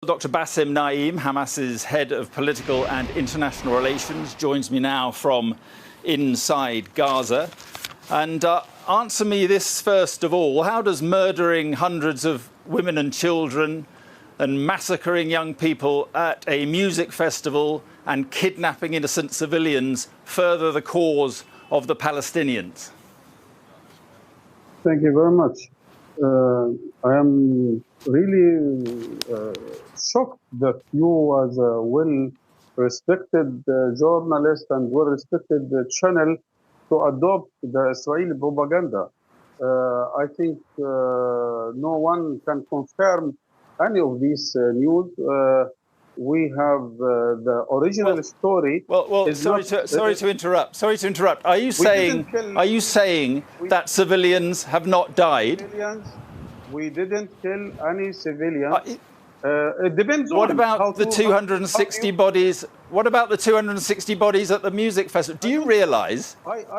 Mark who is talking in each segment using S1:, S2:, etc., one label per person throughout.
S1: Dr. Basem Naim, Hamas's head of political and international relations, joins me now from inside Gaza. And answer me this first of all. How does murdering hundreds of women and children and massacring young people at a music festival and kidnapping innocent civilians further the cause of the Palestinians?
S2: Thank you very much. I am really shocked that you, as a well-respected journalist and well-respected channel, to adopt the Israeli propaganda. I think no one can confirm any of these news. We have the original story.
S1: Sorry to interrupt. Are you saying that civilians have not died?
S2: We didn't kill any civilians. It depends on
S1: what about the 260 bodies? What about the 260 bodies at the music festival? Do you realise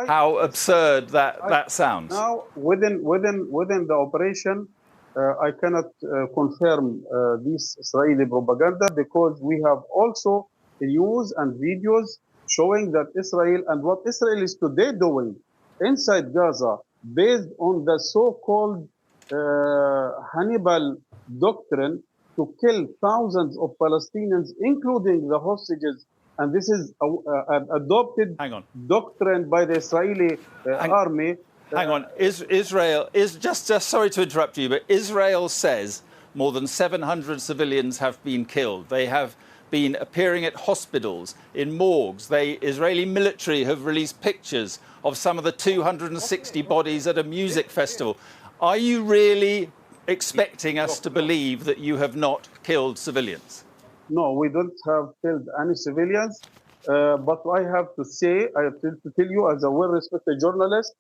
S1: how absurd that sounds?
S2: Now, within the operation, I cannot confirm this Israeli propaganda, because we have also news and videos showing that Israel and what Israel is today doing inside Gaza, based on the so-called Hannibal doctrine, to kill thousands of Palestinians, including the hostages. And this is an adopted doctrine by the Israeli army.
S1: Hang on. Israel is just sorry to interrupt you, but Israel says more than 700 civilians have been killed. They have been appearing at hospitals, in morgues. The Israeli military have released pictures of some of the 260 bodies at a music festival. Are you really expecting us to believe that you have not killed civilians?
S2: No, we don't have killed any civilians. But I have to say, I have to tell you, as a well-respected journalist,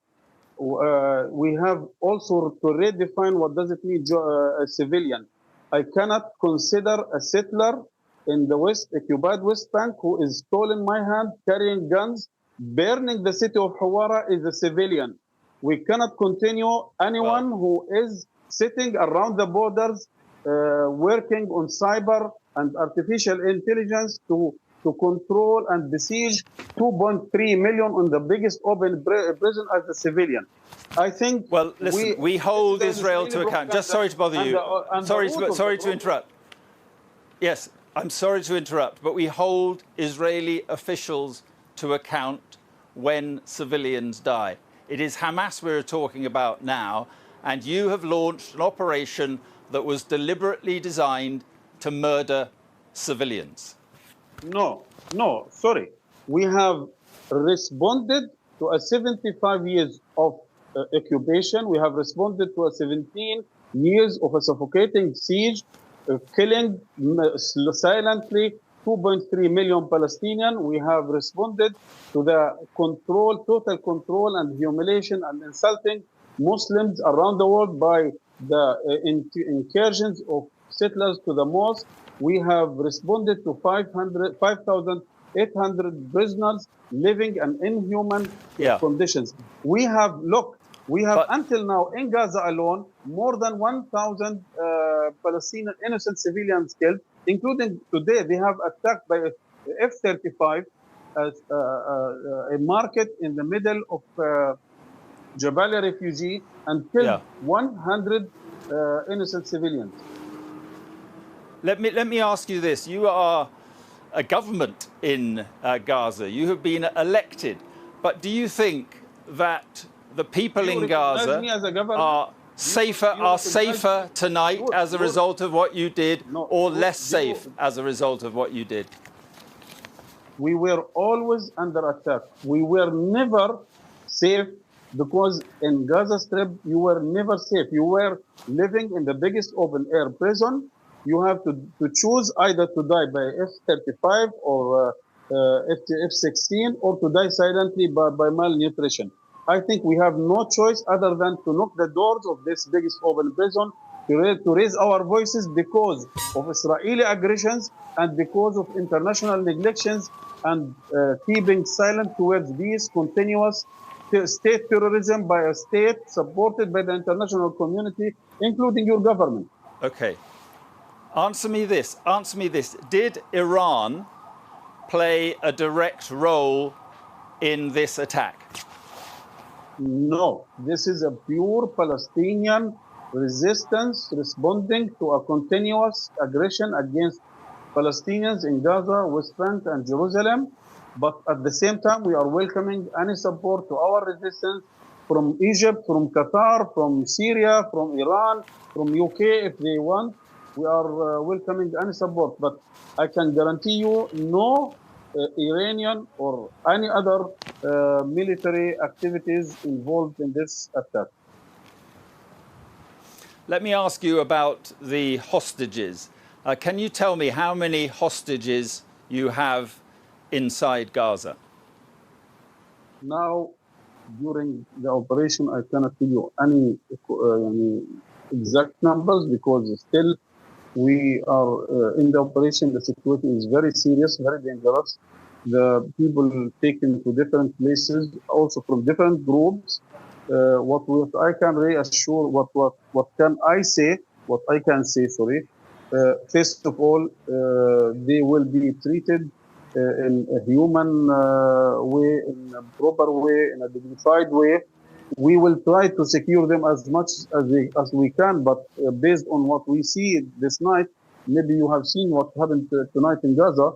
S2: we have also to redefine what does it mean a civilian. I cannot consider a settler in the occupied West Bank who is stolen my hand, carrying guns, burning the city of Hawara is a civilian. We cannot continue anyone who is sitting around the borders, working on cyber and artificial intelligence to control and besiege 2.3 million on the biggest open prison as a civilian. I think.
S1: Well, listen, we hold Israel to account. Just sorry to bother you. Sorry to interrupt. Yes, I'm sorry to interrupt, but we hold Israeli officials to account when civilians die. It is Hamas we're talking about now, and you have launched an operation that was deliberately designed to murder civilians.
S2: No, sorry. We have responded to a 75 years of occupation. We have responded to a 17 years of a suffocating siege, killing silently 2.3 million Palestinians. We have responded to the total control and humiliation and insulting Muslims around the world by the incursions of settlers to the mosque. We have responded to 5,800 prisoners living in inhuman conditions. We have until now in Gaza alone, more than 1,000 Palestinian innocent civilians killed, including today they have attacked by F-35 a market in the middle of Jabalia refugee and killed 100 innocent civilians.
S1: Let me ask you this. You are a government in Gaza. You have been elected. But do you think that the people in Gaza are safer tonight as a result of what you did, or less safe as a result of what you did?
S2: We were always under attack. We were never safe, because in Gaza Strip, you were never safe. You were living in the biggest open-air prison. You have to choose either to die by F-35 or F-16, or to die silently by malnutrition. I think we have no choice other than to knock the doors of this biggest open prison, to raise our voices because of Israeli aggressions and because of international neglections and keeping silent towards these continuous state terrorism by a state supported by the international community, including your government.
S1: Okay. Answer me this. Answer me this. Did Iran play a direct role in this attack?
S2: No, this is a pure Palestinian resistance responding to a continuous aggression against Palestinians in Gaza, West Bank, and Jerusalem. But at the same time, we are welcoming any support to our resistance from Egypt, from Qatar, from Syria, from Iran, from UK if they want. We are welcoming any support. But I can guarantee you no Iranian or any other military activities involved in this attack.
S1: Let me ask you about the hostages. Can you tell me how many hostages you have inside Gaza?
S2: Now, during the operation, I cannot tell you any exact numbers because still we are in the operation. The situation is very serious, very dangerous. The people taken to different places, also from different groups. What I can reassure, what can I say? What I can say, sorry. First of all, they will be treated in a human way, in a proper way, in a dignified way. We will try to secure them as much as we can, but based on what we see this night, maybe you have seen what happened tonight in Gaza,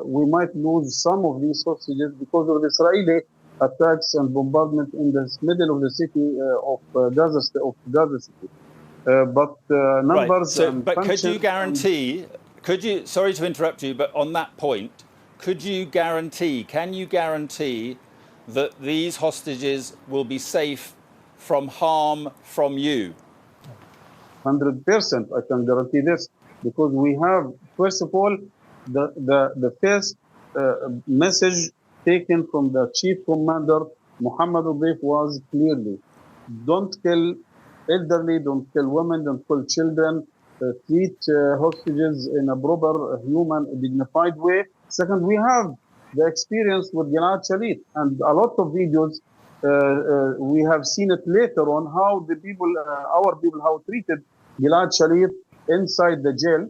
S2: we might lose some of these hostages because of the Israeli attacks and bombardment in the middle of the city of Gaza City. But numbers.
S1: Right. But could you guarantee? Sorry to interrupt you, but on that point, can you guarantee that these hostages will be safe from harm from you?
S2: 100%, I can guarantee this, because we have, first of all, the first message taken from the chief commander, Muhammad Ubaif, was clearly, don't kill elderly, don't kill women, don't kill children, treat hostages in a proper, human, dignified way. Second, we have the experience with Gilad Shalit, and a lot of videos, we have seen it later on how the people, our people, how treated Gilad Shalit inside the jail,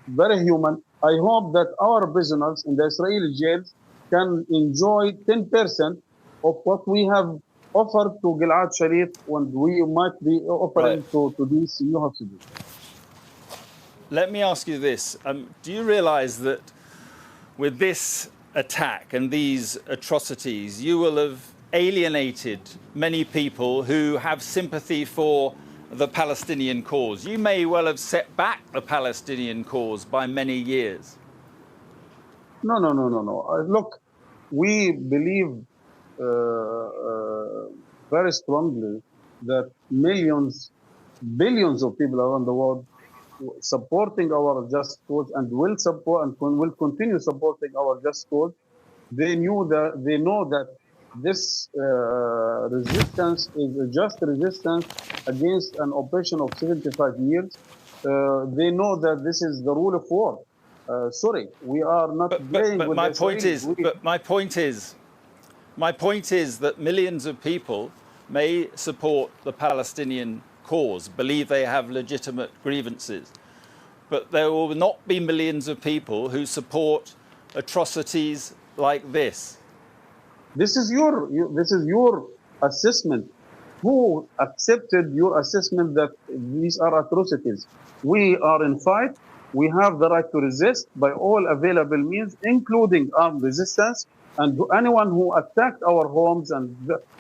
S2: very human. I hope that our prisoners in the Israeli jails can enjoy 10% of what we have offered to Gilad Shalit when we might be offering to these new hostages.
S1: Let me ask you this. Do you realize that with this attack and these atrocities, you will have alienated many people who have sympathy for the Palestinian cause? You may well have set back the Palestinian cause by many years.
S2: No. Look, we believe very strongly that millions, billions of people around the world supporting our just cause and will support and will continue supporting our just cause. They know that this resistance is a just resistance against an operation of 75 years. They know that this is the rule of war. Sorry, we are not playing with
S1: my point is that millions of people may support the Palestinian cause, believe they have legitimate grievances, but there will not be millions of people who support atrocities like this.
S2: This is your assessment. Who accepted your assessment that these are atrocities? We are in fight. We have the right to resist by all available means, including armed resistance. And anyone who attacked our homes,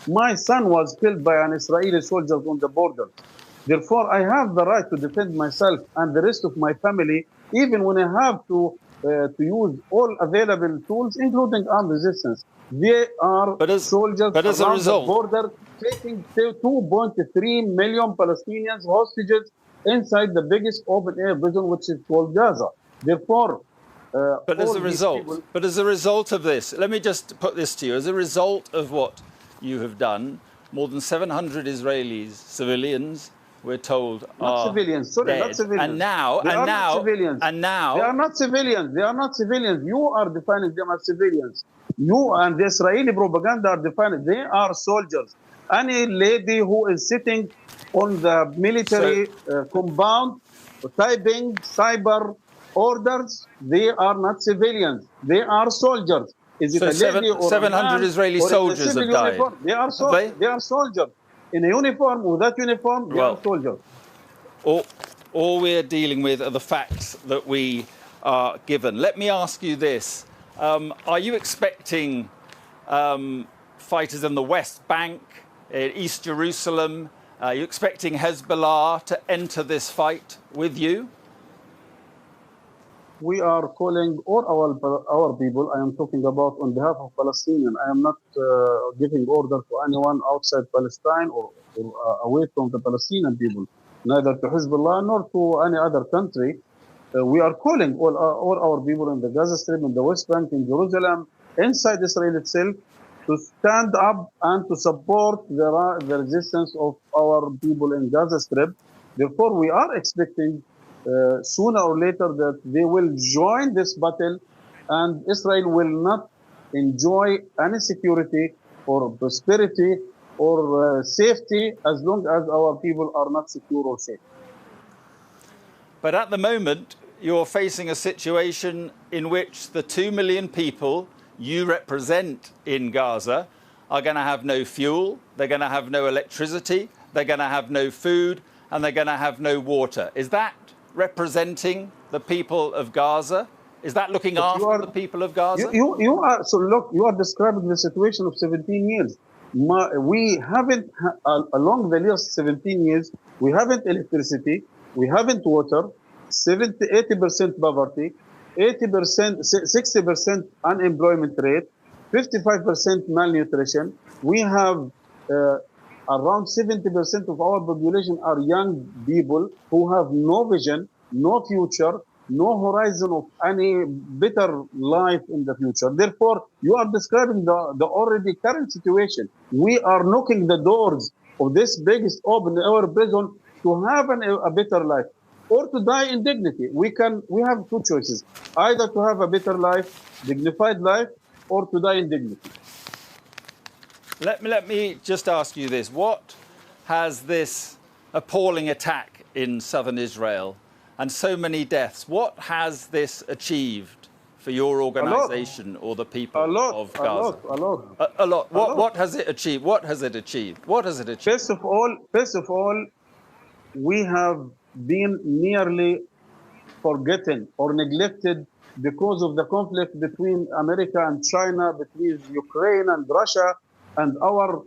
S2: my son was killed by an Israeli soldier on the border. Therefore, I have the right to defend myself and the rest of my family, even when I have to use all available tools, including armed resistance. They are soldiers around the border, taking 2.3 million Palestinians hostages inside the biggest open-air prison, which is called Gaza. Therefore,
S1: but as a result of this, let me just put this to you. As a result of what you have done, more than 700 Israelis, civilians, we're told,
S2: not civilians. Sorry,
S1: dead.
S2: Not civilians.
S1: And now,
S2: they are not civilians. They are not civilians. They are not civilians. You are defining them as civilians. You and the Israeli propaganda are defining. They are soldiers. Any lady who is sitting on the military compound typing cyber orders, they are not civilians. They are soldiers. Is it
S1: So
S2: a lady or
S1: 700
S2: a man
S1: Israeli
S2: or in a
S1: soldiers
S2: civil
S1: have died.
S2: uniform? They are
S1: Have they?
S2: they are soldiers. In a uniform, without uniform, they are
S1: Well,
S2: soldiers.
S1: all we're dealing with are the facts that we are given. Let me ask you this. Are you expecting fighters in the West Bank, in East Jerusalem, are you expecting Hezbollah to enter this fight with you?
S2: We are calling all our people. I am talking about on behalf of Palestinians. I am not giving order to anyone outside Palestine or away from the Palestinian people, neither to Hezbollah nor to any other country. We are calling all our people in the Gaza Strip, in the West Bank, in Jerusalem, inside Israel itself, to stand up and to support the resistance of our people in Gaza Strip. Therefore, we are expecting sooner or later that they will join this battle, and Israel will not enjoy any security or prosperity or safety as long as our people are not secure or safe.
S1: But at the moment, you're facing a situation in which the 2 million people you represent in Gaza are going to have no fuel, they're going to have no electricity, they're going to have no food, and they're going to have no water. Is that representing the people of Gaza? Is that looking after the people of Gaza?
S2: You are, so look, you are describing the situation of 17 years. We haven't, along the last 17 years, we haven't electricity, we haven't water, 80% poverty, 80%, 60% unemployment rate, 55% malnutrition. We have around 70% of our population are young people who have no vision, no future, no horizon of any better life in the future. Therefore, you are describing the already current situation. We are knocking the doors of this biggest open our prison to have a better life or to die in dignity. We have two choices: either to have a better life, dignified life, or to die in dignity.
S1: Let me just ask you this. What has this appalling attack in southern Israel and so many deaths, what has this achieved for your organisation or the people of Gaza? A lot. What has it achieved? What has it achieved? What has it achieved?
S2: First of all, we have been nearly forgotten or neglected because of the conflict between America and China, between Ukraine and Russia, and our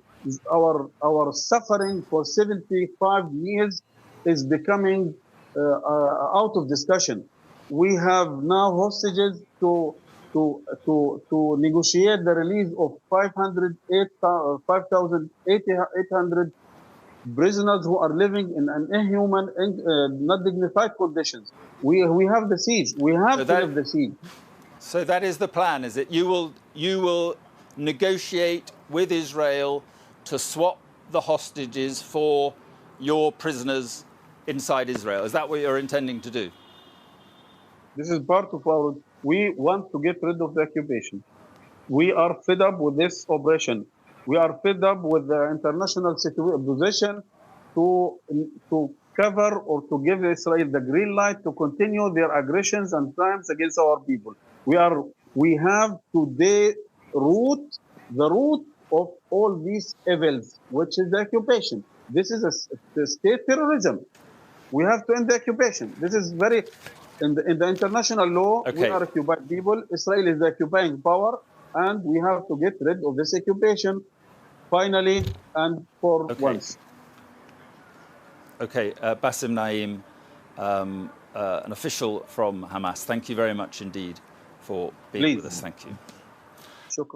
S2: suffering for 75 years is becoming out of discussion. We have now hostages to negotiate the release of 5,800 prisoners who are living in an inhuman, not dignified conditions. We have the siege. We have to live the siege.
S1: So that is the plan, is it? You will negotiate with Israel to swap the hostages for your prisoners inside Israel. Is that what you're intending to do?
S2: This is part of our. We want to get rid of the occupation. We are fed up with this operation. We are fed up with the international position to cover or to give Israel the green light to continue their aggressions and crimes against our people. We have today the root of all these evils, which is the occupation. This is a state terrorism. We have to end the occupation. This is very, in the international law, we are occupied people. Israel is the occupying power, and we have to get rid of this occupation finally and for once.
S1: Okay, Basem Naim, an official from Hamas. Thank you very much indeed for being with us. Thank you.
S2: Shukran.